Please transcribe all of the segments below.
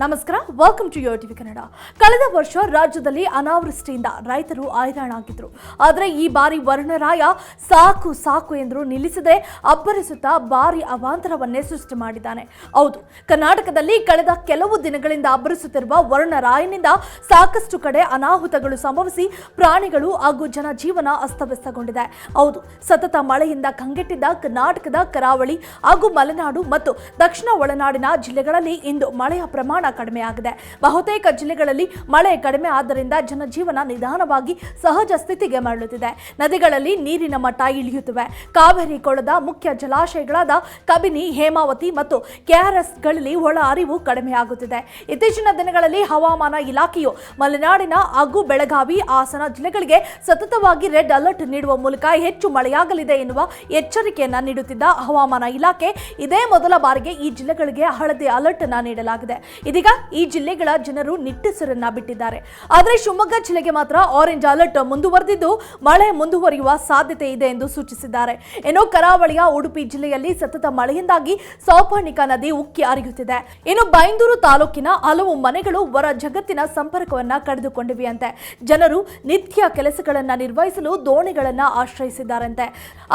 ನಮಸ್ಕಾರ, welcome to TV Kannada. ಕಳೆದ ವರ್ಷ ರಾಜ್ಯದಲ್ಲಿ ಅನಾವೃಷ್ಟಿಯಿಂದ ರೈತರು ಹೈರಾಣಾಗಿದ್ರು. ಆದರೆ ಈ ಬಾರಿ ವರುಣರಾಯ ಸಾಕು ಸಾಕು ಎಂದು ನಿಲ್ಲಿಸದೆ ಅಬ್ಬರಿಸುತ್ತಾ ಭಾರಿ ಅವಾಂತರವನ್ನೇ ಸೃಷ್ಟಿ ಮಾಡಿದ್ದಾನೆ. ಹೌದು, ಕರ್ನಾಟಕದಲ್ಲಿ ಕಳೆದ ಕೆಲವು ದಿನಗಳಿಂದ ಅಬ್ಬರಿಸುತ್ತಿರುವ ವರುಣರಾಯನಿಂದ ಸಾಕಷ್ಟು ಕಡೆ ಅನಾಹುತಗಳು ಸಂಭವಿಸಿ ಪ್ರಾಣಿಗಳು ಹಾಗೂ ಜನಜೀವನ ಅಸ್ತವ್ಯಸ್ತಗೊಂಡಿದೆ. ಹೌದು, ಸತತ ಮಳೆಯಿಂದ ಕಂಗೆಟ್ಟಿದ್ದ ಕರ್ನಾಟಕದ ಕರಾವಳಿ ಹಾಗೂ ಮಲೆನಾಡು ಮತ್ತು ದಕ್ಷಿಣ ಒಳನಾಡಿನ ಜಿಲ್ಲೆಗಳಲ್ಲಿ ಇಂದು ಮಳೆಯ ಪ್ರಮಾಣ ಕಡಿಮೆಯಾಗಿದೆ. ಬಹುತೇಕ ಜಿಲ್ಲೆಗಳಲ್ಲಿ ಮಳೆ ಕಡಿಮೆ ಆದ್ದರಿಂದ ಜನಜೀವನ ನಿಧಾನವಾಗಿ ಸಹಜ ಸ್ಥಿತಿಗೆ ಮರಳುತ್ತಿದೆ. ನದಿಗಳಲ್ಲಿ ನೀರಿನ ಮಟ್ಟ ಇಳಿಯುತ್ತಿವೆ. ಕಾವೇರಿ ಕೊಳದ ಮುಖ್ಯ ಜಲಾಶಯಗಳಾದ ಕಬಿನಿ, ಹೇಮಾವತಿ ಮತ್ತು ಕೆಆರ್ಎಸ್ಗಳಲ್ಲಿ ಒಳ ಹರಿವು ಕಡಿಮೆಯಾಗುತ್ತಿದೆ. ಇತ್ತೀಚಿನ ದಿನಗಳಲ್ಲಿ ಹವಾಮಾನ ಇಲಾಖೆಯು ಮಲೆನಾಡಿನ ಹಾಗೂ ಬೆಳಗಾವಿ, ಹಾಸನ ಜಿಲ್ಲೆಗಳಿಗೆ ಸತತವಾಗಿ ರೆಡ್ ಅಲರ್ಟ್ ನೀಡುವ ಮೂಲಕ ಹೆಚ್ಚು ಮಳೆಯಾಗಲಿದೆ ಎನ್ನುವ ಎಚ್ಚರಿಕೆಯನ್ನ ನೀಡುತ್ತಿದ್ದ ಹವಾಮಾನ ಇಲಾಖೆ ಇದೇ ಮೊದಲ ಬಾರಿಗೆ ಈ ಜಿಲ್ಲೆಗಳಿಗೆ ಹಳದಿ ಅಲರ್ಟ್ ಅನ್ನು ನೀಡಲಾಗಿದೆ. ಇದೀಗ ಈ ಜಿಲ್ಲೆಗಳ ಜನರು ನಿಟ್ಟುಸಿರನ್ನ ಬಿಟ್ಟಿದ್ದಾರೆ. ಆದರೆ ಶಿವಮೊಗ್ಗ ಜಿಲ್ಲೆಗೆ ಮಾತ್ರ ಆರೆಂಜ್ ಅಲರ್ಟ್ ಮುಂದುವರೆದಿದ್ದು ಮಳೆ ಮುಂದುವರಿಯುವ ಸಾಧ್ಯತೆ ಇದೆ ಎಂದು ಸೂಚಿಸಿದ್ದಾರೆ. ಇನ್ನು ಕರಾವಳಿಯ ಉಡುಪಿ ಜಿಲ್ಲೆಯಲ್ಲಿ ಸತತ ಮಳೆಯಿಂದಾಗಿ ಸೌಪರ್ಣಿಕ ನದಿ ಉಕ್ಕಿ ಹರಿಯುತ್ತಿದೆ. ಇನ್ನು ಬೈಂದೂರು ತಾಲೂಕಿನ ಹಲವು ಮನೆಗಳು ಹೊರ ಜಗತ್ತಿನ ಸಂಪರ್ಕವನ್ನ ಕಳೆದುಕೊಂಡಿವೆಯಂತೆ. ಜನರು ನಿತ್ಯ ಕೆಲಸಗಳನ್ನ ನಿರ್ವಹಿಸಲು ದೋಣಿಗಳನ್ನ ಆಶ್ರಯಿಸಿದ್ದಾರಂತೆ.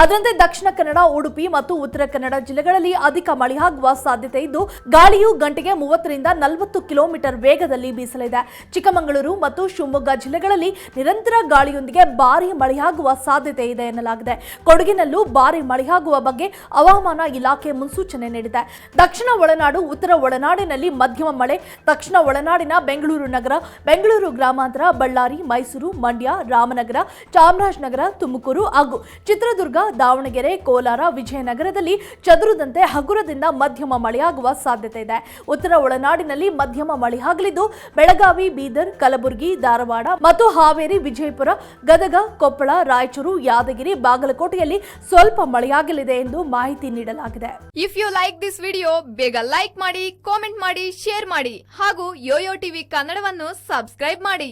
ಅದರಂತೆ ದಕ್ಷಿಣ ಕನ್ನಡ, ಉಡುಪಿ ಮತ್ತು ಉತ್ತರ ಕನ್ನಡ ಜಿಲ್ಲೆಗಳಲ್ಲಿ ಅಧಿಕ ಮಳೆಯಾಗುವ ಸಾಧ್ಯತೆ ಇದ್ದು ಗಾಳಿಯು ಗಂಟೆಗೆ 30ರಿಂದ 40 ಕಿಲೋಮೀಟರ್ ವೇಗದಲ್ಲಿ ಬೀಸಲಿದೆ. ಚಿಕ್ಕಮಗಳೂರು ಮತ್ತು ಶಿವಮೊಗ್ಗ ಜಿಲ್ಲೆಗಳಲ್ಲಿ ನಿರಂತರ ಗಾಳಿಯೊಂದಿಗೆ ಭಾರೀ ಮಳೆಯಾಗುವ ಸಾಧ್ಯತೆ ಇದೆ ಎನ್ನಲಾಗಿದೆ. ಕೊಡಗಿನಲ್ಲೂ ಭಾರೀ ಮಳೆಯಾಗುವ ಬಗ್ಗೆ ಹವಾಮಾನ ಇಲಾಖೆ ಮುನ್ಸೂಚನೆ ನೀಡಿದೆ. ದಕ್ಷಿಣ ಒಳನಾಡು, ಉತ್ತರ ಒಳನಾಡಿನಲ್ಲಿ ಮಧ್ಯಮ ಮಳೆ. ದಕ್ಷಿಣ ಒಳನಾಡಿನ ಬೆಂಗಳೂರು ನಗರ, ಬೆಂಗಳೂರು ಗ್ರಾಮಾಂತರ, ಬಳ್ಳಾರಿ, ಮೈಸೂರು, ಮಂಡ್ಯ, ರಾಮನಗರ, ಚಾಮರಾಜನಗರ, ತುಮಕೂರು ಹಾಗೂ ಚಿತ್ರದುರ್ಗ, ದಾವಣಗೆರೆ, ಕೋಲಾರ, ವಿಜಯನಗರದಲ್ಲಿ ಚದುರದಂತೆ ಹಗುರದಿಂದ ಮಧ್ಯಮ ಮಳೆಯಾಗುವ ಸಾಧ್ಯತೆ ಇದೆ. ಉತ್ತರ ಒಳನಾಡಿನಲ್ಲಿ ಮಧ್ಯಮ ಮಳೆಯಾಗಲಿದ್ದು ಬೆಳಗಾವಿ, ಬೀದರ್, ಕಲಬುರಗಿ, ಧಾರವಾಡ ಮತ್ತು ಹಾವೇರಿ, ವಿಜಯಪುರ, ಗದಗ, ಕೊಪ್ಪಳ, ರಾಯಚೂರು, ಯಾದಗಿರಿ, ಬಾಗಲಕೋಟೆಯಲ್ಲಿ ಸ್ವಲ್ಪ ಮಳೆಯಾಗಲಿದೆ ಎಂದು ಮಾಹಿತಿ ನೀಡಲಾಗಿದೆ. If you like this video, ಬೇಗ ಲೈಕ್ ಮಾಡಿ, ಕಾಮೆಂಟ್ ಮಾಡಿ, ಶೇರ್ ಮಾಡಿ ಹಾಗೂ ಯೋಯೋ ಟಿವಿ ಕನ್ನಡವನ್ನು ಸಬ್ಸ್ಕ್ರೈಬ್ ಮಾಡಿ.